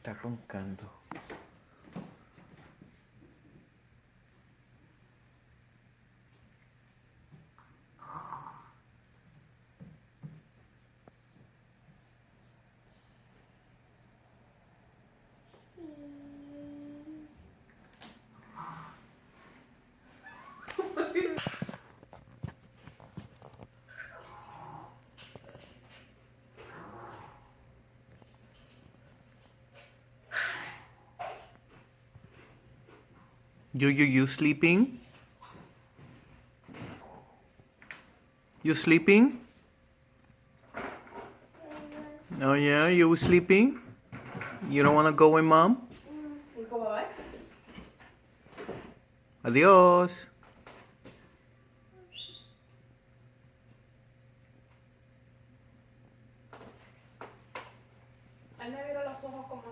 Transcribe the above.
Está roncando. You sleeping? You sleeping? Oh yeah, you sleeping? You don't want to go with mom? Adiós. Él me miró los ojos como así.